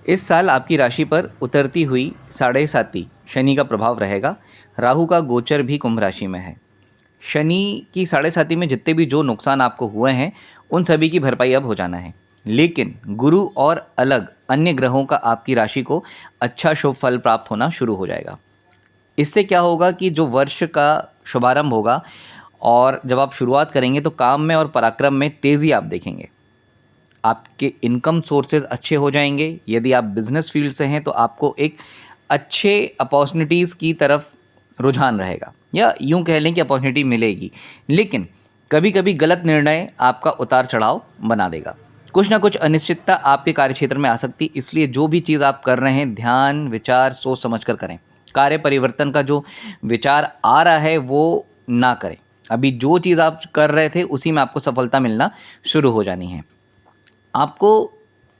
इस साल आपकी राशि पर उतरती हुई साढ़े साती शनि का प्रभाव रहेगा। राहु का गोचर भी कुंभ राशि में है। शनि की साढ़े साती में जितने भी जो नुकसान आपको हुए हैं उन सभी की भरपाई अब हो जाना है। लेकिन गुरु और अलग अन्य ग्रहों का आपकी राशि को अच्छा शुभ फल प्राप्त होना शुरू हो जाएगा। इससे क्या होगा कि जो वर्ष का शुभारंभ होगा और जब आप शुरुआत करेंगे तो काम में और पराक्रम में तेज़ी आप देखेंगे। आपके इनकम सोर्सेज अच्छे हो जाएंगे। यदि आप बिजनेस फील्ड से हैं तो आपको एक अच्छे अपॉर्चुनिटीज़ की तरफ रुझान रहेगा, या यूं कह लें कि अपॉर्चुनिटी मिलेगी। लेकिन कभी कभी गलत निर्णय आपका उतार चढ़ाव बना देगा। कुछ ना कुछ अनिश्चितता आपके कार्यक्षेत्र में आ सकती, इसलिए जो भी चीज़ आप कर रहे हैं ध्यान विचार सोच समझ कर करें। कार्य परिवर्तन का जो विचार आ रहा है वो ना करें। अभी जो चीज़ आप कर रहे थे उसी में आपको सफलता मिलना शुरू हो जानी है। आपको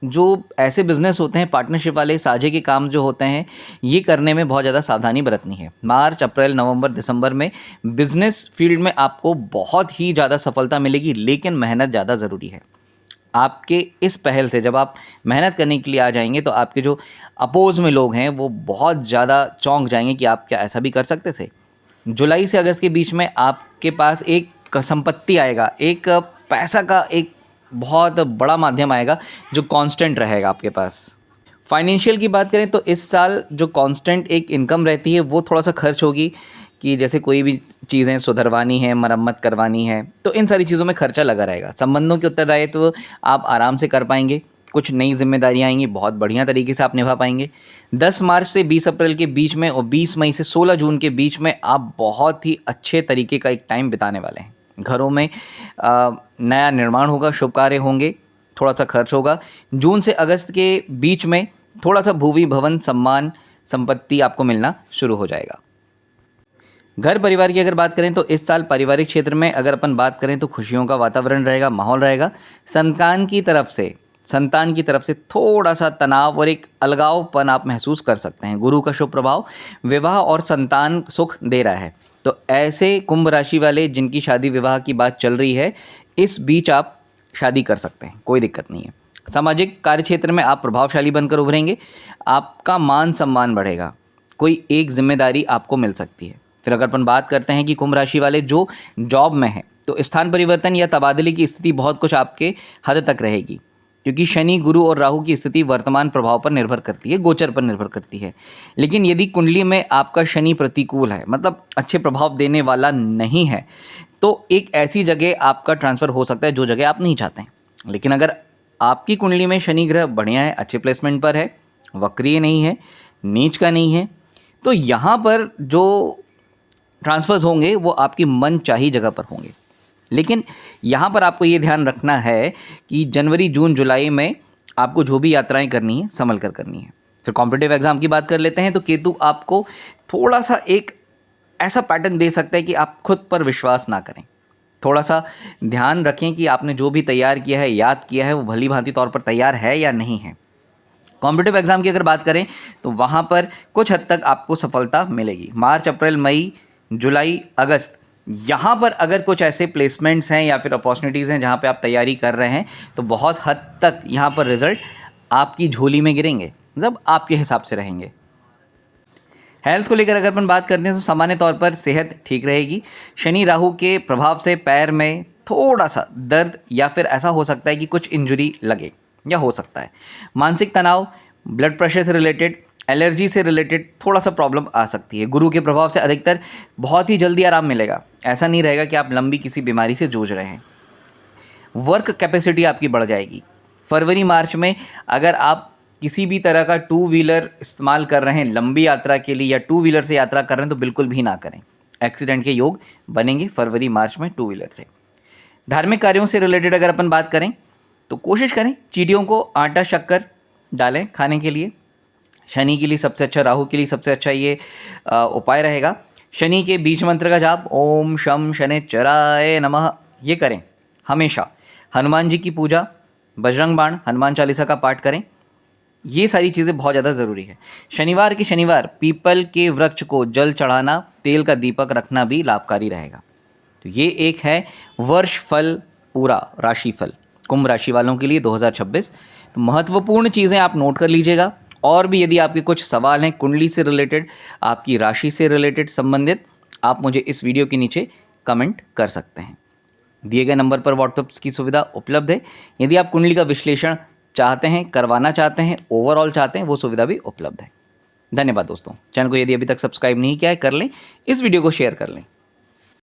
जो ऐसे बिज़नेस होते हैं पार्टनरशिप वाले साझे के काम जो होते हैं ये करने में बहुत ज़्यादा सावधानी बरतनी है। मार्च अप्रैल नवंबर दिसंबर में बिज़नेस फील्ड में आपको बहुत ही ज़्यादा सफलता मिलेगी, लेकिन मेहनत ज़्यादा ज़रूरी है। आपके इस पहल से जब आप मेहनत करने के लिए आ जाएंगे तो आपके जो अपोज में लोग हैं वो बहुत ज़्यादा चौंक जाएंगे कि आप क्या ऐसा भी कर सकते थे। जुलाई से अगस्त के बीच में आपके पास एक संपत्ति आएगा, एक पैसा का एक बहुत बड़ा माध्यम आएगा जो कांस्टेंट रहेगा आपके पास। फाइनेंशियल की बात करें तो इस साल जो कांस्टेंट एक इनकम रहती है वो थोड़ा सा खर्च होगी, कि जैसे कोई भी चीज़ें सुधरवानी है, मरम्मत करवानी है, तो इन सारी चीज़ों में खर्चा लगा रहेगा। संबंधों के उत्तरदायित्व आप आराम से कर पाएंगे। कुछ नई जिम्मेदारियां आएंगी, बहुत बढ़िया तरीके से आप निभा पाएंगे। 10 मार्च से 20 अप्रैल के बीच में और 20 मई से 16 जून के बीच में आप बहुत ही अच्छे तरीके का एक टाइम बिताने वाले हैं। घरों में नया निर्माण होगा, शुभ कार्य होंगे, थोड़ा सा खर्च होगा। जून से अगस्त के बीच में थोड़ा सा भूमि भवन सम्मान संपत्ति आपको मिलना शुरू हो जाएगा। घर परिवार की अगर बात करें तो इस साल पारिवारिक क्षेत्र में अगर अपन बात करें तो खुशियों का वातावरण रहेगा, माहौल रहेगा। संतान की तरफ से थोड़ा सा तनाव और एक अलगावपन आप महसूस कर सकते हैं। गुरु का शुभ प्रभाव विवाह और संतान सुख दे रहा है, तो ऐसे कुंभ राशि वाले जिनकी शादी विवाह की बात चल रही है, इस बीच आप शादी कर सकते हैं, कोई दिक्कत नहीं है। सामाजिक कार्य क्षेत्र में आप प्रभावशाली बनकर उभरेंगे, आपका मान सम्मान बढ़ेगा, कोई एक जिम्मेदारी आपको मिल सकती है। फिर अगर अपन बात करते हैं कि कुंभ राशि वाले जो जॉब में हैं तो स्थान परिवर्तन या तबादले की स्थिति बहुत कुछ आपके हद तक रहेगी, क्योंकि शनि गुरु और राहु की स्थिति वर्तमान प्रभाव पर निर्भर करती है, गोचर पर निर्भर करती है। लेकिन यदि कुंडली में आपका शनि प्रतिकूल है, मतलब अच्छे प्रभाव देने वाला नहीं है, तो एक ऐसी जगह आपका ट्रांसफ़र हो सकता है जो जगह आप नहीं चाहते हैं। लेकिन अगर आपकी कुंडली में शनि ग्रह बढ़िया है, अच्छे प्लेसमेंट पर है, वक्रीय नहीं है, नीच का नहीं है, तो यहाँ पर जो ट्रांसफ़र्स होंगे वो आपकी मन चाही जगह पर होंगे। लेकिन यहाँ पर आपको ये ध्यान रखना है कि जनवरी जून जुलाई में आपको जो भी यात्राएं करनी है संभल कर करनी है। फिर कॉम्पिटिटिव एग्ज़ाम की बात कर लेते हैं तो केतु आपको थोड़ा सा एक ऐसा पैटर्न दे सकता है कि आप खुद पर विश्वास ना करें। थोड़ा सा ध्यान रखें कि आपने जो भी तैयार किया है, याद किया है, वो भली भांति तौर पर तैयार है या नहीं है। कॉम्पिटिटिव एग्ज़ाम की अगर बात करें तो वहाँ पर कुछ हद तक आपको सफलता मिलेगी। मार्च अप्रैल मई जुलाई अगस्त यहाँ पर अगर कुछ ऐसे प्लेसमेंट्स हैं या फिर अपॉर्चुनिटीज़ हैं जहाँ पे आप तैयारी कर रहे हैं तो बहुत हद तक यहाँ पर रिज़ल्ट आपकी झोली में गिरेंगे, मतलब आपके हिसाब से रहेंगे। हेल्थ को लेकर अगर अपन बात करते हैं तो सामान्य तौर पर सेहत ठीक रहेगी। शनि राहु के प्रभाव से पैर में थोड़ा सा दर्द या फिर ऐसा हो सकता है कि कुछ इंजरी लगे या हो सकता है। मानसिक तनाव, ब्लड प्रेशर से रिलेटेड, एलर्जी से रिलेटेड थोड़ा सा प्रॉब्लम आ सकती है। गुरु के प्रभाव से अधिकतर बहुत ही जल्दी आराम मिलेगा, ऐसा नहीं रहेगा कि आप लंबी किसी बीमारी से जूझ रहे हैं। वर्क कैपेसिटी आपकी बढ़ जाएगी। फरवरी मार्च में अगर आप किसी भी तरह का टू व्हीलर इस्तेमाल कर रहे हैं लंबी यात्रा के लिए या टू व्हीलर से यात्रा कर रहे हैं तो बिल्कुल भी ना करें, एक्सीडेंट के योग बनेंगे फरवरी मार्च में टू व्हीलर से। धार्मिक कार्यों से रिलेटेड अगर अपन बात करें तो कोशिश करें चींटियों को आटा शक्कर डालें खाने के लिए। शनि के लिए सबसे अच्छा, राहु के लिए सबसे अच्छा ये उपाय रहेगा। शनि के बीज मंत्र का जाप ओम शम शनिश्चराय नमः ये करें हमेशा। हनुमान जी की पूजा, बजरंग बाण, हनुमान चालीसा का पाठ करें। ये सारी चीज़ें बहुत ज़्यादा ज़रूरी है। शनिवार के शनिवार पीपल के वृक्ष को जल चढ़ाना, तेल का दीपक रखना भी लाभकारी रहेगा। तो ये एक है वर्ष फल पूरा राशिफल कुंभ राशि वालों के लिए 2026। तो महत्वपूर्ण चीज़ें आप नोट कर लीजिएगा। और भी यदि आपके कुछ सवाल हैं कुंडली से रिलेटेड, आपकी राशि से रिलेटेड संबंधित, आप मुझे इस वीडियो के नीचे कमेंट कर सकते हैं। दिए गए नंबर पर व्हाट्सएप की सुविधा उपलब्ध है। यदि आप कुंडली का विश्लेषण चाहते हैं, करवाना चाहते हैं, ओवरऑल चाहते हैं, वो सुविधा भी उपलब्ध है। धन्यवाद दोस्तों। चैनल को यदि अभी तक सब्सक्राइब नहीं किया है कर लें, इस वीडियो को शेयर कर लें।